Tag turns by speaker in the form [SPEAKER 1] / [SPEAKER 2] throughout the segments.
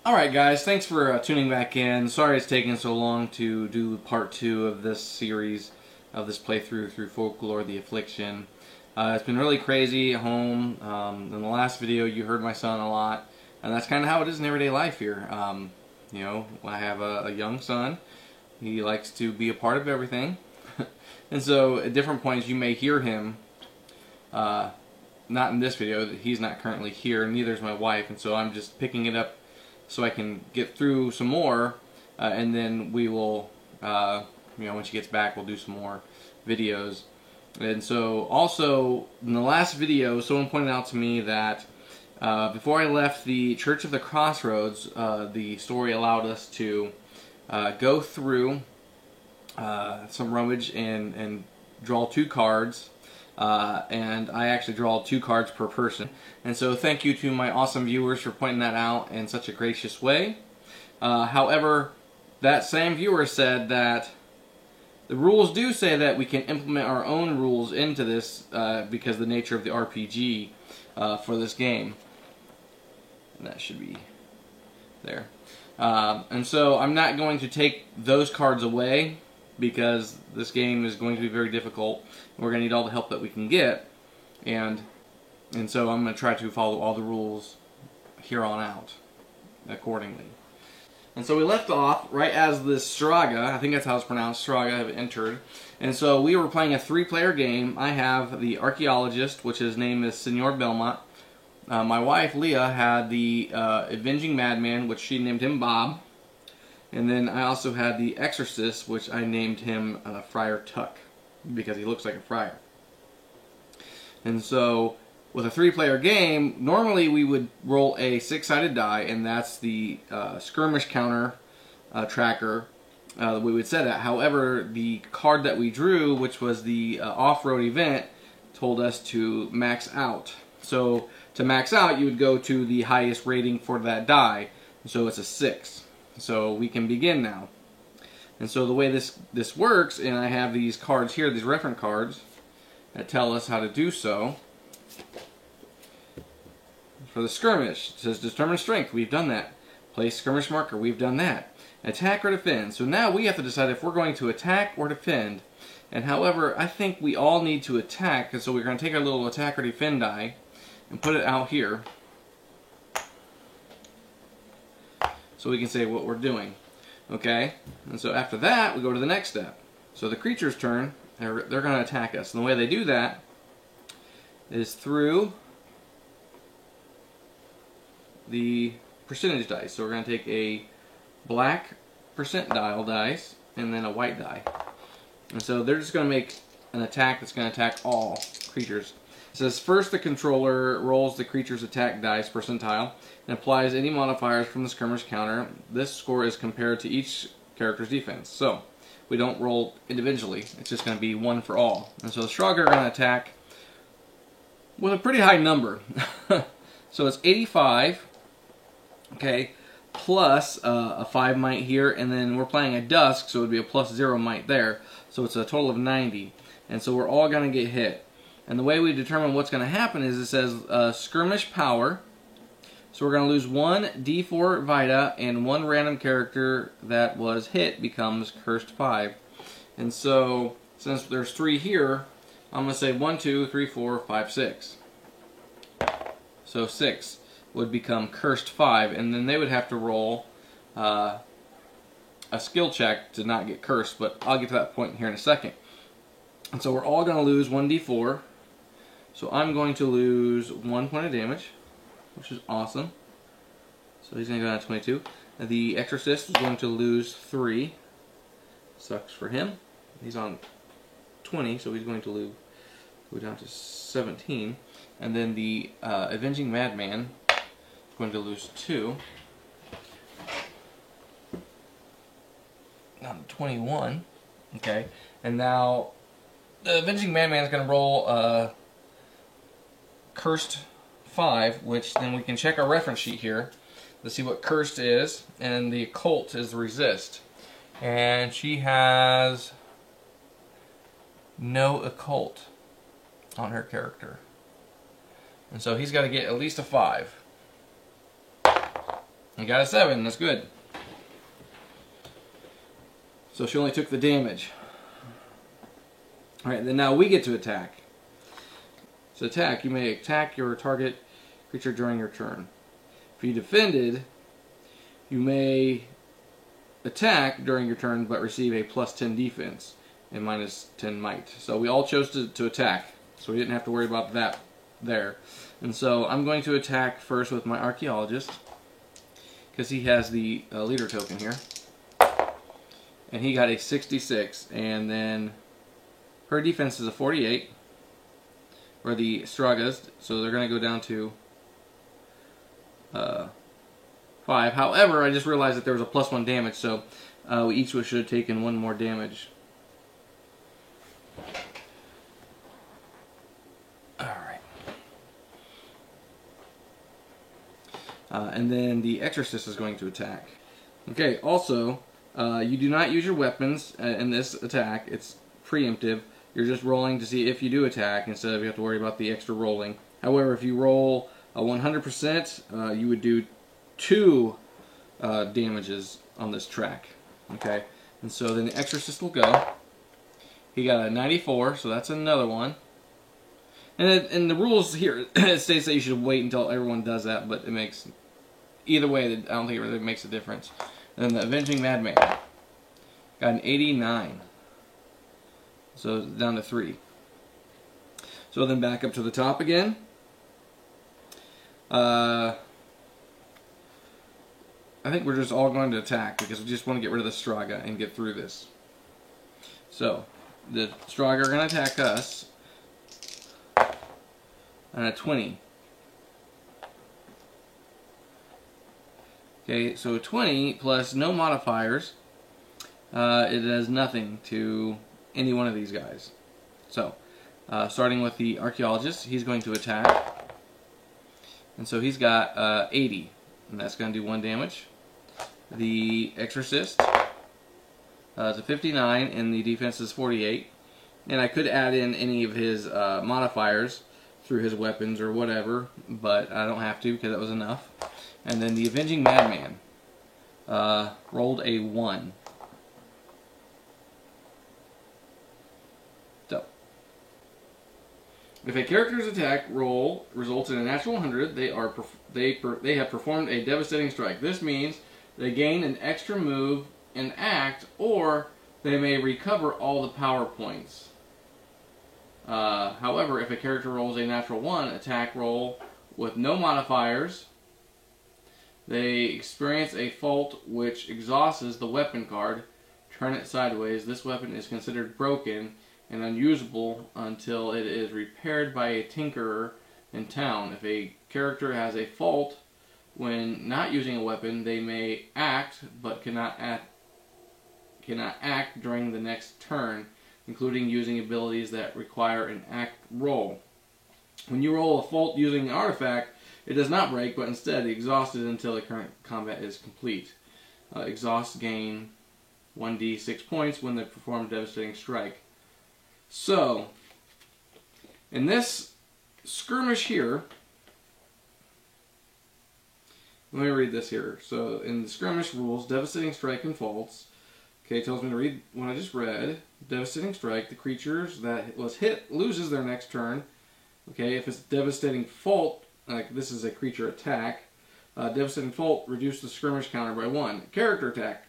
[SPEAKER 1] Alright guys, thanks for tuning back in. Sorry it's taken so long to do part 2 of this series, of this playthrough through Folklore the Affliction. It's been really crazy at home. In the last video you heard my son a lot, and that's kind of how it is in everyday life here. You know, I have a young son. He likes to be a part of everything. And so at different points you may hear him, not in this video, he's not currently here, neither is my wife, and so I'm just picking it up so I can get through some more, and then we will, you know, when she gets back, we'll do some more videos. And so, also, in the last video, someone pointed out to me that before I left the Church of the Crossroads, the story allowed us to go through some rummage and draw 2 cards. And I actually draw 2 cards per person. And so thank you to my awesome viewers for pointing that out in such a gracious way. However, that same viewer said that the rules do say that we can implement our own rules into this because of the nature of the RPG for this game. And that should be there. And so I'm not going to take those cards away, because this game is going to be very difficult. We're going to need all the help that we can get, and so I'm going to try to follow all the rules here on out accordingly. And so we left off right as this Straga, I think that's how it's pronounced, Straga, have entered. And so we were playing a 3-player game. I have the Archaeologist, which his name is Senor Belmont. My wife, Leah, had the Avenging Madman, which she named him Bob. And then I also had the Exorcist, which I named him Friar Tuck, because he looks like a friar. And so, with a 3-player game, normally we would roll a 6-sided die, and that's the skirmish counter tracker that we would set at. However, the card that we drew, which was the off-road event, told us to max out. So, to max out, you would go to the highest rating for that die. So it's a 6. So we can begin now. And so the way this works, and I have these cards here, these reference cards, that tell us how to do so. For the skirmish, it says determine strength, we've done that. Place skirmish marker, we've done that. Attack or defend. So now we have to decide if we're going to attack or defend. And however, I think we all need to attack, and so we're going to take our little attack or defend die and put it out here, so we can say what we're doing. Okay? And so after that, we go to the next step. So the creature's turn, they're going to attack us. And the way they do that is through the percentage dice. So we're going to take a black percentile dice and then a white die. And so they're just going to make an attack that's going to attack all creatures. It says first the controller rolls the creature's attack dice percentile and applies any modifiers from the skirmish counter. This score is compared to each character's defense. So we don't roll individually. It's just going to be 1 for all. And so the Straga are going to attack with a pretty high number. So it's 85, okay, plus a 5 might here, and then we're playing a Dusk, so it would be a plus 0 might there. So it's a total of 90. And so we're all going to get hit. And the way we determine what's going to happen is it says skirmish power. So we're going to lose 1 D4 Vita, and 1 random character that was hit becomes cursed 5. And so, since there's 3 here, I'm going to say 1, 2, 3, 4, 5, 6. So 6 would become cursed 5, and then they would have to roll a skill check to not get cursed, but I'll get to that point here in a second. And so we're all going to lose 1 D4. So I'm going to lose 1 point of damage, which is awesome. So he's going to go down to 22. The Exorcist is going to lose 3. Sucks for him. He's on 20, so he's going to go down to 17. And then the Avenging Madman is going to lose 2. Down to 21. Okay. And now the Avenging Madman is going to roll cursed 5, which then we can check our reference sheet here to see what cursed is, and the occult is resist. And she has no occult on her character. And so he's got to get at least a 5. I got a 7. That's good. So she only took the damage. Alright, then now we get to attack. So attack, you may attack your target creature during your turn. If you defended, you may attack during your turn but receive a +10 defense and -10 might. So we all chose to attack, so we didn't have to worry about that there. And so I'm going to attack first with my Archaeologist, because he has the leader token here. And he got a 66, and then her defense is a 48, or the Straga's, so they're going to go down to 5. However, I just realized that there was a +1 damage, so we each should have taken 1 more damage. Alright. And then the Exorcist is going to attack. Okay, also, you do not use your weapons in this attack. It's preemptive. You're just rolling to see if you do attack instead of you have to worry about the extra rolling. However, if you roll a 100%, you would do 2 damages on this track. Okay, and so then the Exorcist will go. He got a 94, so that's another one. And the rules here, it states that you should wait until everyone does that, but it makes, either way, I don't think it really makes a difference. And then the Avenging Madman got an 89. So down to 3. So then back up to the top again. I think we're just all going to attack because we just want to get rid of the Straga and get through this. So the Straga are going to attack us on a 20. Okay, so 20 plus no modifiers, it does nothing to any one of these guys. So, starting with the Archaeologist, he's going to attack. And so he's got 80, and that's going to do 1 damage. The Exorcist is a 59, and the defense is 48. And I could add in any of his modifiers through his weapons or whatever, but I don't have to because that was enough. And then the Avenging Madman rolled a 1. So, if a character's attack roll results in a natural 100, they have performed a devastating strike. This means they gain an extra move and act, or they may recover all the power points. However, if a character rolls a natural 1 attack roll with no modifiers, they experience a fault which exhausts the weapon card. Turn it sideways. This weapon is considered broken and unusable until it is repaired by a tinkerer in town. If a character has a fault when not using a weapon, they may act but cannot act during the next turn, including using abilities that require an act roll. When you roll a fault using an artifact, it does not break, but instead exhausted until the current combat is complete. Exhaust gain 1d6 points when they perform devastating strike. So, in this skirmish here, let me read this here. So, in the skirmish rules, devastating strike and faults. Okay, it tells me to read what I just read. Devastating strike, the creatures that was hit loses their next turn. Okay, if it's devastating fault, like this is a creature attack, devastating fault, reduce the skirmish counter by 1. Character attack,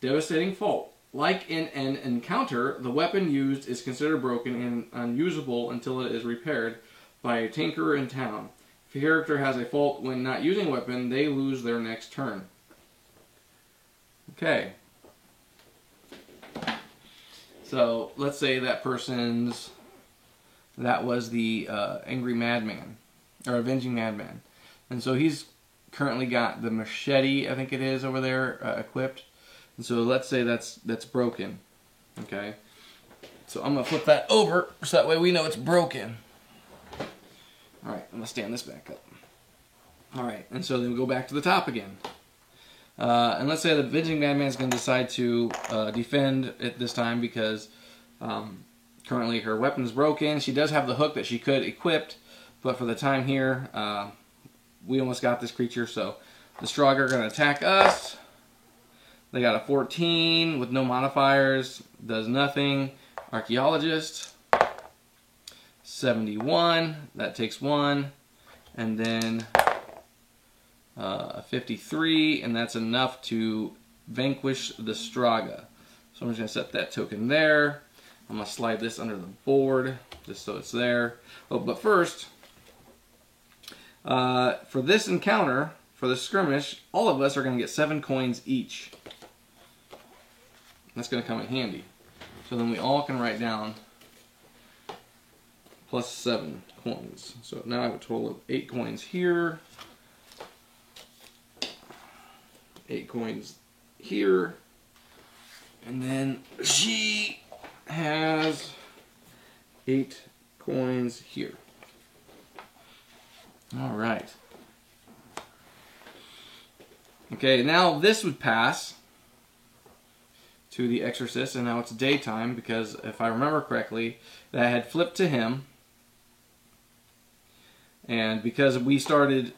[SPEAKER 1] devastating fault. Like in an encounter, the weapon used is considered broken and unusable until it is repaired by a tinkerer in town. If a character has a fault when not using a weapon, they lose their next turn. Okay. So, let's say that that was the Angry Madman, or Avenging Madman. And so he's currently got the machete, I think it is, over there, equipped. And so let's say that's broken. Okay. So I'm going to flip that over, so that way we know it's broken. Alright, I'm going to stand this back up. Alright, and so then we go back to the top again. And let's say the Avenging Madman is going to decide to defend it this time because currently her weapon is broken. She does have the hook that she could equip, but for the time here, we almost got this creature, so The Strogger are going to attack us. They got a 14 with no modifiers, does nothing. Archaeologist, 71, that takes 1. And then a 53, and that's enough to vanquish the Straga. So I'm just going to set that token there. I'm going to slide this under the board, just so it's there. Oh, but first, for this encounter, for the skirmish, all of us are going to get 7 coins each. That's going to come in handy. So then we all can write down plus 7 coins. So now I have a total of 8 coins here, 8 coins here, and then she has 8 coins here. All right. Okay, now this would pass to the Exorcist, and now it's daytime because if I remember correctly, that had flipped to him, and because we started,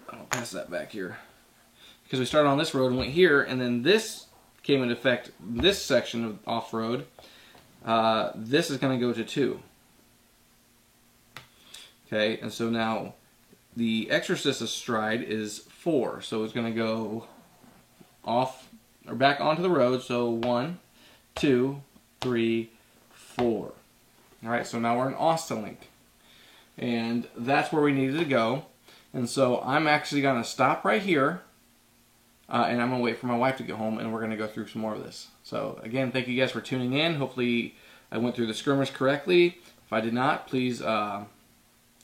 [SPEAKER 1] I'll pass that back here, because we started on this road and went here, and then this came into effect, this section of off-road, this is going to go to 2. Okay, and so now the Exorcist's stride is 4, so it's going to go off or back onto the road. So 1, 2, 3, 4. All right, so now we're in Ostelink, and that's where we needed to go. And so I'm actually going to stop right here, and I'm going to wait for my wife to get home, and we're going to go through some more of this. So again, thank you guys for tuning in. Hopefully I went through the skirmish correctly. If I did not, please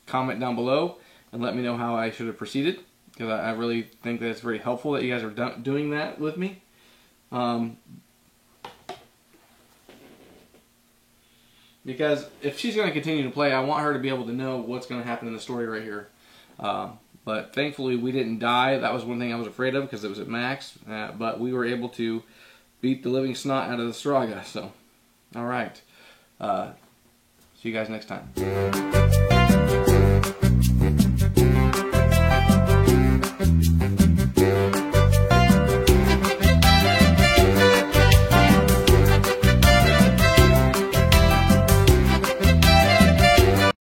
[SPEAKER 1] comment down below and let me know how I should have proceeded, because I really think that it's very helpful that you guys are doing that with me. Because if she's going to continue to play, I want her to be able to know what's going to happen in the story right here. But thankfully we didn't die. That was one thing I was afraid of because it was at max. But we were able to beat the living snot out of the Straga. So, alright. See you guys next time.